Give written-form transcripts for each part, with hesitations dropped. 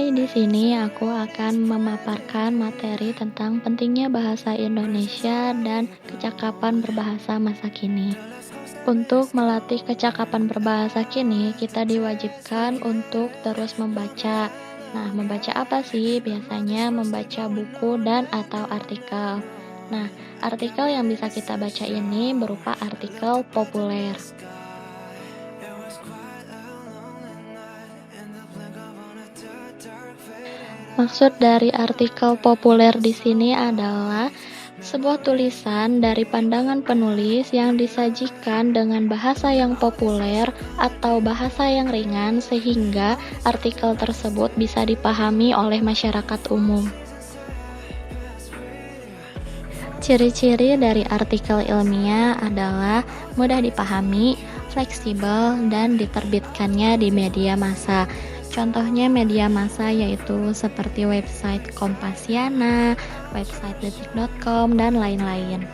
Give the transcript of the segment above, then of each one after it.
Hai, di sini aku akan memaparkan materi tentang pentingnya bahasa Indonesia dan kecakapan berbahasa masa kini. Untuk melatih kecakapan berbahasa kini, kita diwajibkan untuk terus membaca. Nah, membaca apa sih? Biasanya membaca buku dan atau artikel. Nah, artikel yang bisa kita baca ini berupa artikel populer. Maksud dari artikel populer di sini adalah sebuah tulisan dari pandangan penulis yang disajikan dengan bahasa yang populer atau bahasa yang ringan sehingga artikel tersebut bisa dipahami oleh masyarakat umum. Ciri-ciri dari artikel ilmiah adalah mudah dipahami, fleksibel, dan diterbitkannya di media massa. Contohnya media massa yaitu seperti website Kompasiana, website detik.com, dan lain-lain.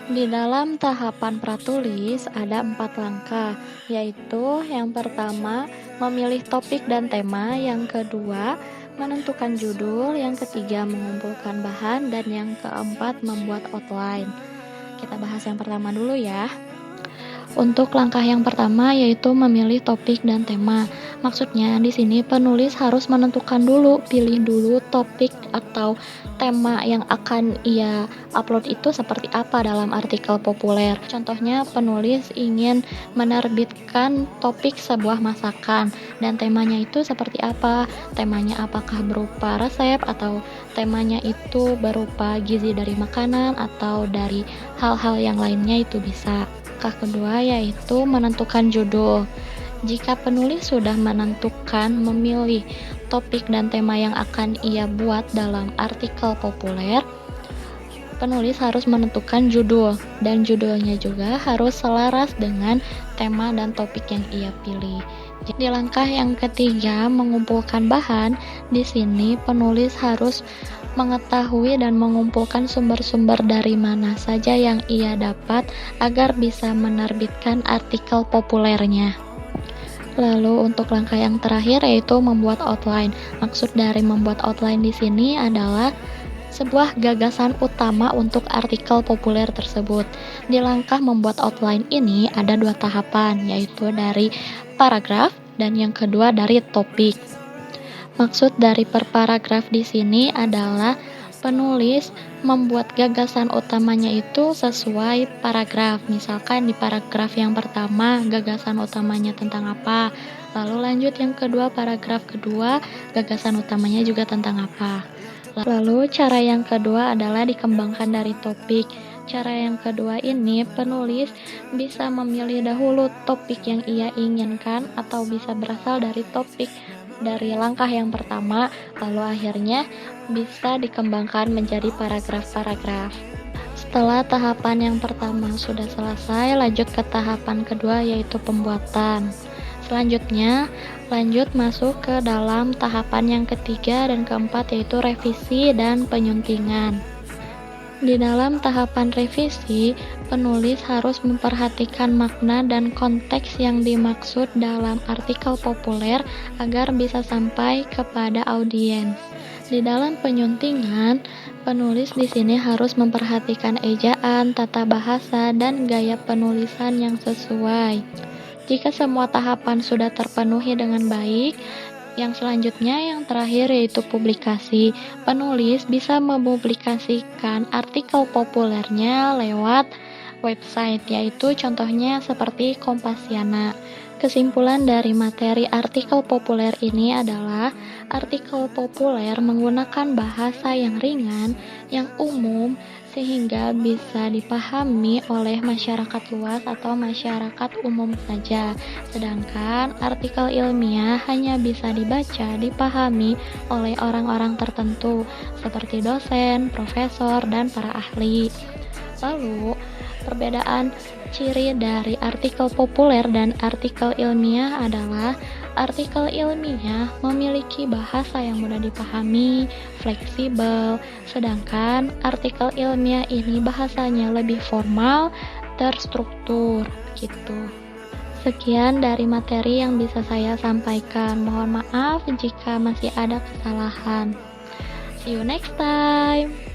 Di dalam tahapan pratulis ada 4 langkah, yaitu yang pertama memilih topik dan tema, yang kedua menentukan judul, yang ketiga mengumpulkan bahan, dan yang keempat membuat outline. Kita bahas yang pertama dulu ya. Untuk langkah yang pertama yaitu memilih topik dan tema. Maksudnya di sini penulis harus menentukan dulu, pilih dulu topik atau tema yang akan ia upload itu seperti apa dalam artikel populer. Contohnya penulis ingin menerbitkan topik sebuah masakan dan temanya itu seperti apa? Temanya apakah berupa resep atau temanya itu berupa gizi dari makanan atau dari hal-hal yang lainnya itu bisa. Langkah kedua yaitu menentukan judul. Jika penulis sudah menentukan memilih topik dan tema yang akan ia buat dalam artikel populer, penulis harus menentukan judul, dan judulnya juga harus selaras dengan tema dan topik yang ia pilih. Di langkah yang ketiga, mengumpulkan bahan, di sini penulis harus mengetahui dan mengumpulkan sumber-sumber dari mana saja yang ia dapat agar bisa menerbitkan artikel populernya. Lalu untuk langkah yang terakhir yaitu membuat outline. Maksud dari membuat outline di sini adalah sebuah gagasan utama untuk artikel populer tersebut. Di langkah membuat outline ini ada 2 tahapan, yaitu dari paragraf dan yang kedua dari topik. Maksud dari per paragraf di sini adalah penulis membuat gagasan utamanya itu sesuai paragraf. Misalkan di paragraf yang pertama gagasan utamanya tentang apa, lalu lanjut yang kedua paragraf kedua gagasan utamanya juga tentang apa. Lalu cara yang kedua adalah dikembangkan dari topik. Cara yang kedua ini penulis bisa memilih dahulu topik yang ia inginkan atau bisa berasal dari topik dari langkah yang pertama, lalu akhirnya bisa dikembangkan menjadi paragraf-paragraf. Setelah tahapan yang pertama sudah selesai, lanjut ke tahapan kedua yaitu pembuatan. Selanjutnya, lanjut masuk ke dalam tahapan yang ketiga dan keempat yaitu revisi dan penyuntingan. Di dalam tahapan revisi, penulis harus memperhatikan makna dan konteks yang dimaksud dalam artikel populer agar bisa sampai kepada audiens. Di dalam penyuntingan, penulis di sini harus memperhatikan ejaan, tata bahasa, dan gaya penulisan yang sesuai. Jika semua tahapan sudah terpenuhi dengan baik, yang selanjutnya yang terakhir yaitu publikasi. Penulis bisa mempublikasikan artikel populernya lewat website, yaitu contohnya seperti Kompasiana. Kesimpulan dari materi artikel populer ini adalah artikel populer menggunakan bahasa yang ringan, yang umum, sehingga bisa dipahami oleh masyarakat luas atau masyarakat umum saja. Sedangkan artikel ilmiah hanya bisa dibaca, dipahami oleh orang-orang tertentu seperti dosen, profesor, dan para ahli. Lalu, perbedaan ciri dari artikel populer dan artikel ilmiah adalah artikel ilmiah memiliki bahasa yang mudah dipahami, fleksibel, sedangkan artikel ilmiah ini bahasanya lebih formal, terstruktur, gitu. Sekian dari materi yang bisa saya sampaikan. Mohon maaf jika masih ada kesalahan. See you next time.